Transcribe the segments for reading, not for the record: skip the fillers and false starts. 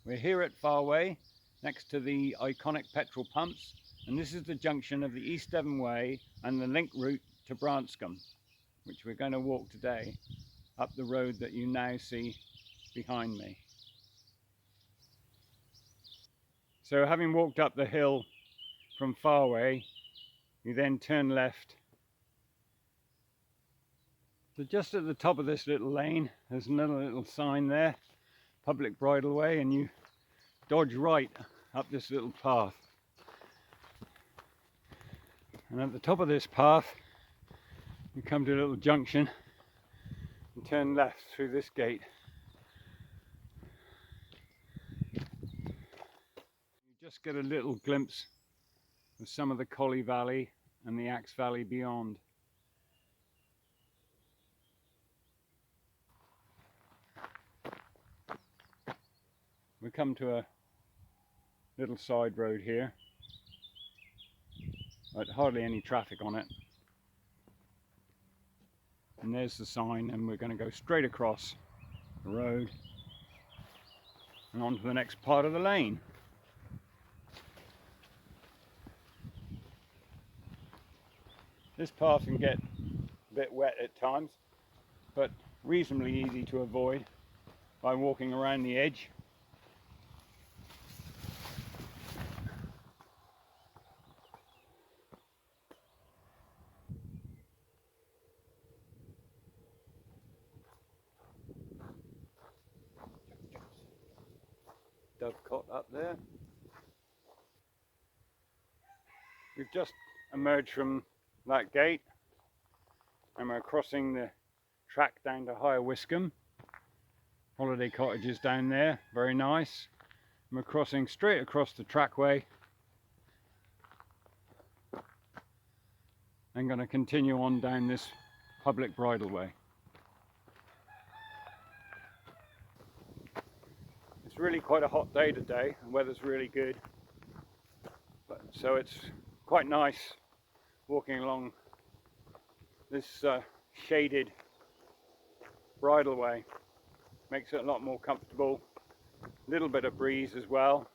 We're here at Farway, next to the iconic petrol pumps, and this is the junction of the East Devon Way and the link route to Branscombe, which we're going to walk today up the road that you now see behind me. So having walked up the hill from Farway, you then turn left. So just at the top of this little lane, there's another little sign there, Public Bridleway, and you dodge right up this little path. And at the top of this path, you come to a little junction and turn left through this gate. You just get a little glimpse of some of the Collie Valley and the Axe Valley beyond. We come to a little side road here, but hardly any traffic on it. And there's the sign, and we're going to go straight across the road and on to the next part of the lane. This path can get a bit wet at times, but reasonably easy to avoid by walking around the edge. Dovecot up there. We've just emerged from that gate and we're crossing the track down to Higher Wiscombe. Holiday cottages down there, very nice. And we're crossing straight across the trackway and going to continue on down this public bridleway. It's really quite a hot day today, the weather's really good, so it's quite nice walking along this shaded bridleway. Makes it a lot more comfortable, a little bit of breeze as well,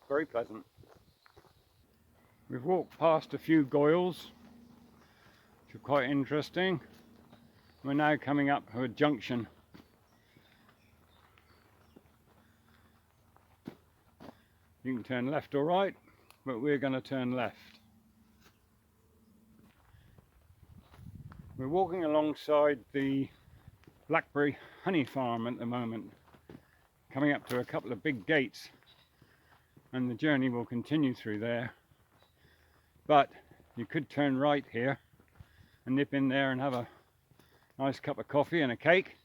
very pleasant. We've walked past a few goyles, which are quite interesting. We're now coming up to a junction. You can turn left or right, but we're going to turn left. We're walking alongside the Blackbury honey farm at the moment, coming up to a couple of big gates, and the journey will continue through there. But you could turn right here and nip in there and have a nice cup of coffee and a cake.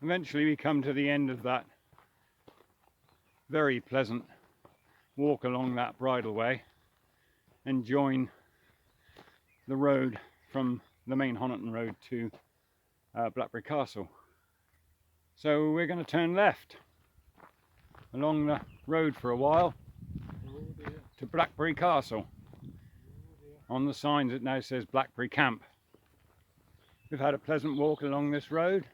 Eventually we come to the end of that very pleasant walk along that bridleway and join the road from the main Honiton road to Blackbury Castle. So we're going to turn left along the road for a while to Blackbury Castle. On the signs it now says Blackbury Camp. We've had a pleasant walk along this road.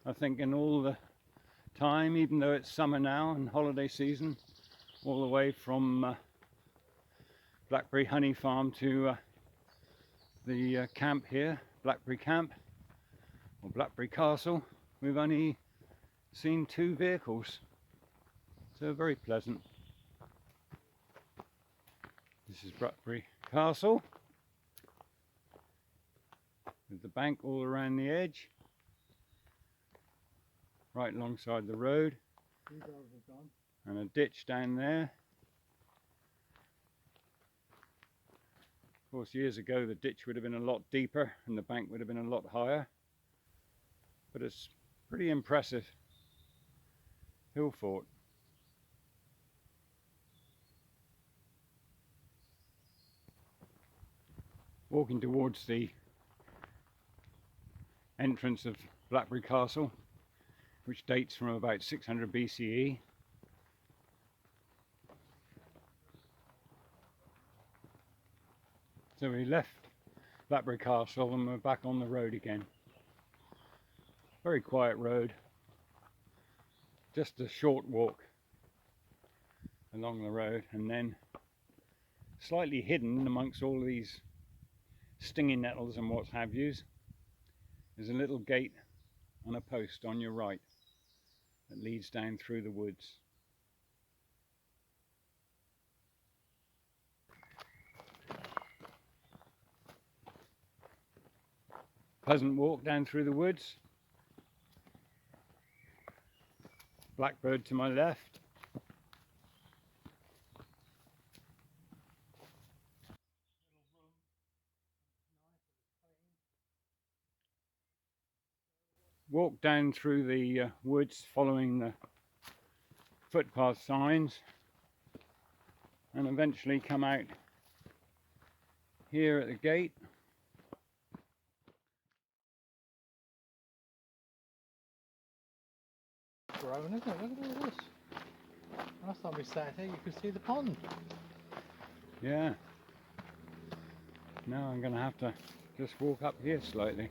I think in all the time, even though it's summer now and holiday season, all the way from Blackbury Honey Farm to the camp here, Blackbury Camp or Blackbury Castle, we've only seen 2 vehicles, so very pleasant. This is Blackbury Castle with the bank all around the edge, right alongside the road, and a ditch down there. Of course, years ago the ditch would have been a lot deeper and the bank would have been a lot higher, but it's pretty impressive hill fort. Walking towards the entrance of Blackbury Castle, which dates from about 600 BCE. So we left Blackbury Castle and we're back on the road again. Very quiet road, just a short walk along the road, and then slightly hidden amongst all these stinging nettles and what have yous is a little gate on a post on your right that leads down through the woods. Pleasant walk down through the woods. Blackbird to my left. Walk down through the woods following the footpath signs and eventually come out here at the gate. Grown, isn't it? Look at all this. Last time we sat here you could see the pond. Yeah. Now I'm going to have to just walk up here slightly.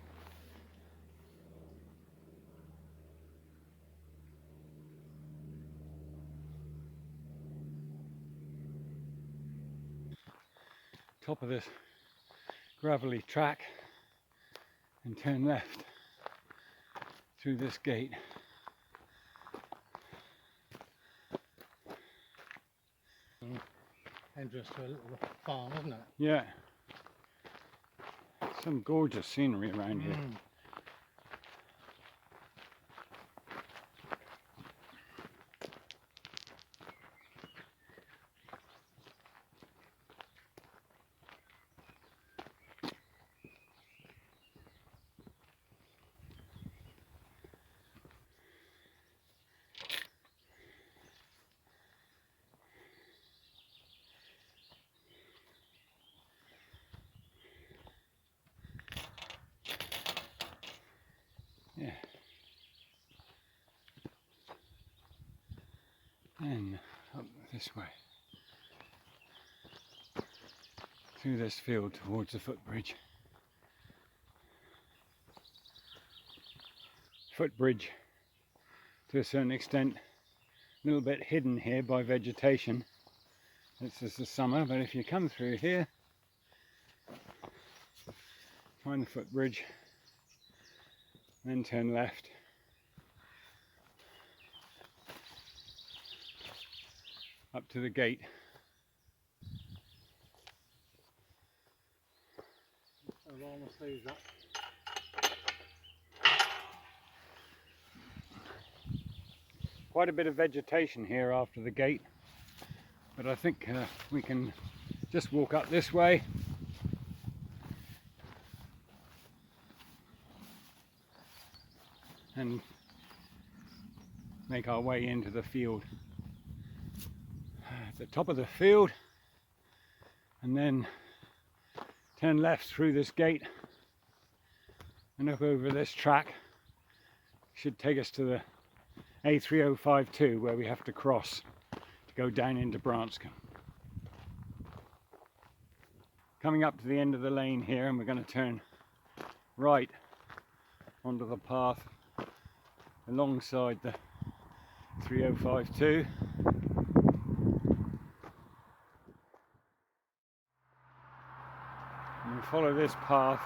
Top of this gravelly track and turn left through this gate. Entrance to a little farm, isn't it? Yeah. Some gorgeous scenery around here. Yeah. And up this way. Through this field towards the footbridge. Footbridge, to a certain extent, a little bit hidden here by vegetation. This is the summer, but if you come through here, find the footbridge, then turn left. Up to the gate. I'll almost leave that. Quite a bit of vegetation here after the gate, but I think we can just walk up this way. And make our way into the field. At the top of the field, and then turn left through this gate and up over this track. Should take us to the A3052 where we have to cross to go down into Branscombe. Coming up to the end of the lane here, and we're going to turn right onto the path alongside the 3052. And we follow this path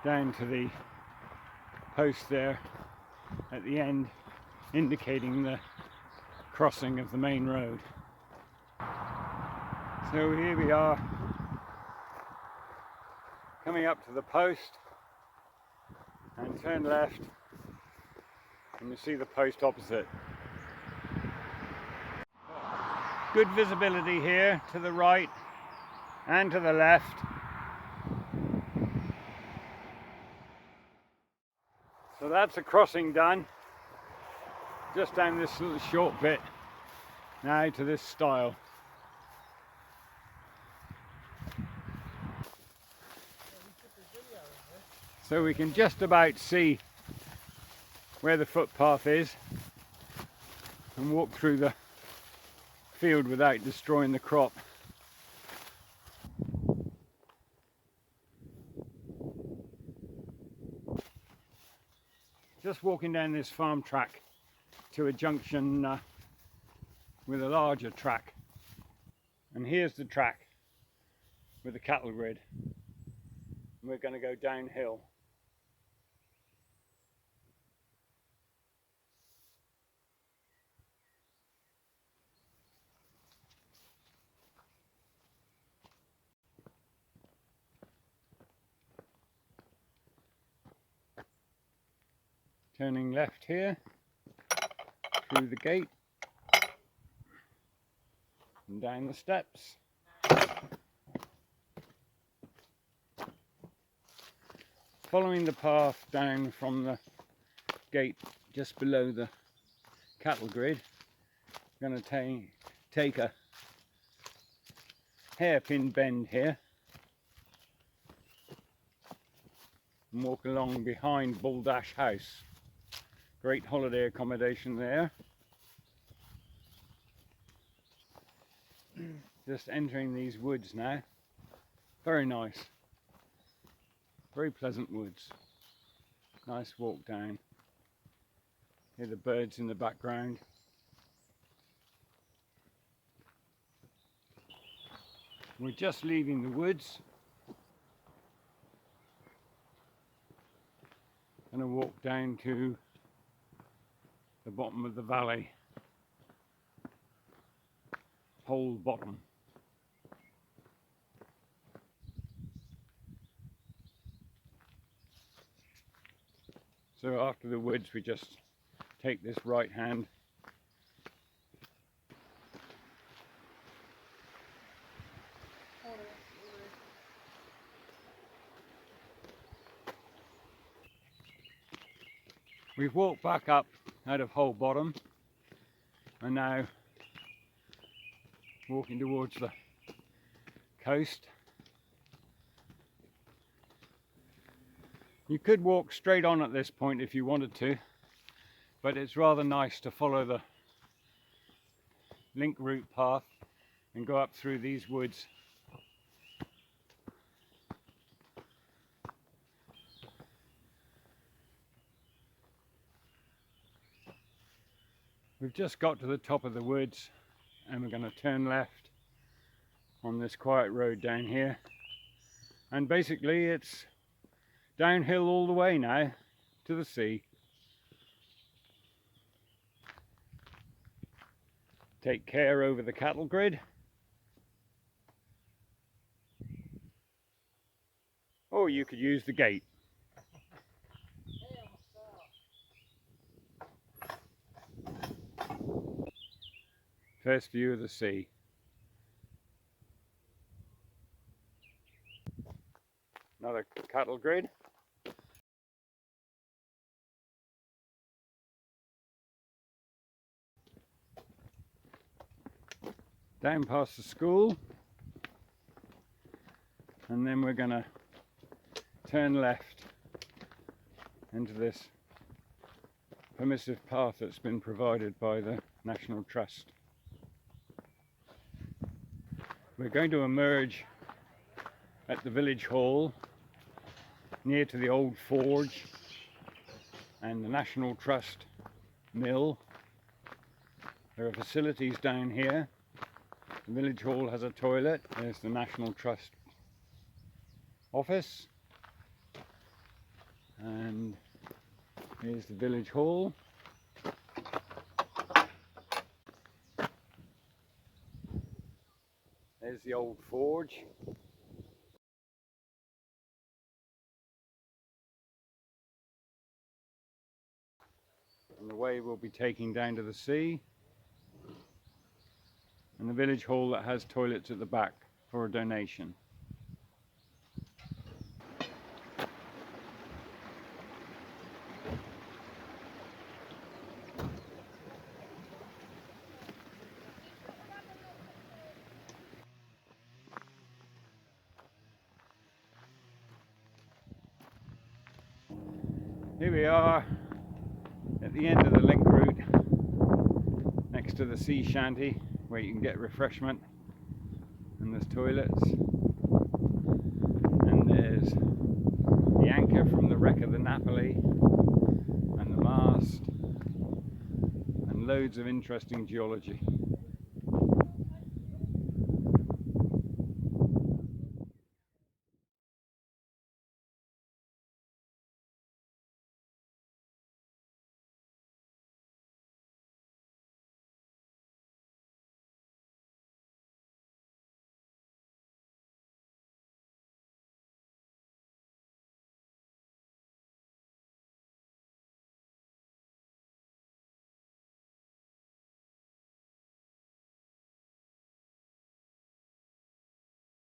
down to the post there at the end, indicating the crossing of the main road. So here we are, coming up to the post, and turn left and you see the post opposite. Good visibility here to the right and to the left. So that's a crossing done. Just down this little short bit now to this stile. So we can just about see where the footpath is and walk through the field without destroying the crop. Just walking down this farm track to a junction with a larger track, and here's the track with the cattle grid. We're going to go downhill. Turning left here through the gate and down the steps. Following the path down from the gate just below the cattle grid, I'm going to take a hairpin bend here and walk along behind Baldash House. Great holiday accommodation there. Just entering these woods now. Very nice. Very pleasant woods. Nice walk down. Hear the birds in the background. We're just leaving the woods. Going to walk down to the bottom of the valley. Whole bottom. So after the woods we just take this right hand We've walked back up out of Whole Bottom and now walking towards the coast. You could walk straight on at this point if you wanted to, but it's rather nice to follow the link route path and go up through these woods. We've just got to the top of the woods and we're going to turn left on this quiet road down here, and basically it's downhill all the way now to the sea. Take care over the cattle grid, or you could use the gate. First view of the sea. Another cattle grid. Down past the school, and then we're going to turn left into this permissive path that's been provided by the National Trust. We're going to emerge at the village hall near to the old forge and the National Trust mill. There are facilities down here. The village hall has a toilet. There's the National Trust office, and here's the village hall. There's the old forge. And the way we'll be taking down to the sea. And the village hall that has toilets at the back for a donation. Here we are at the end of the link route next to the sea shanty where you can get refreshment, and there's toilets, and there's the anchor from the wreck of the Napoli and the loads of interesting geology.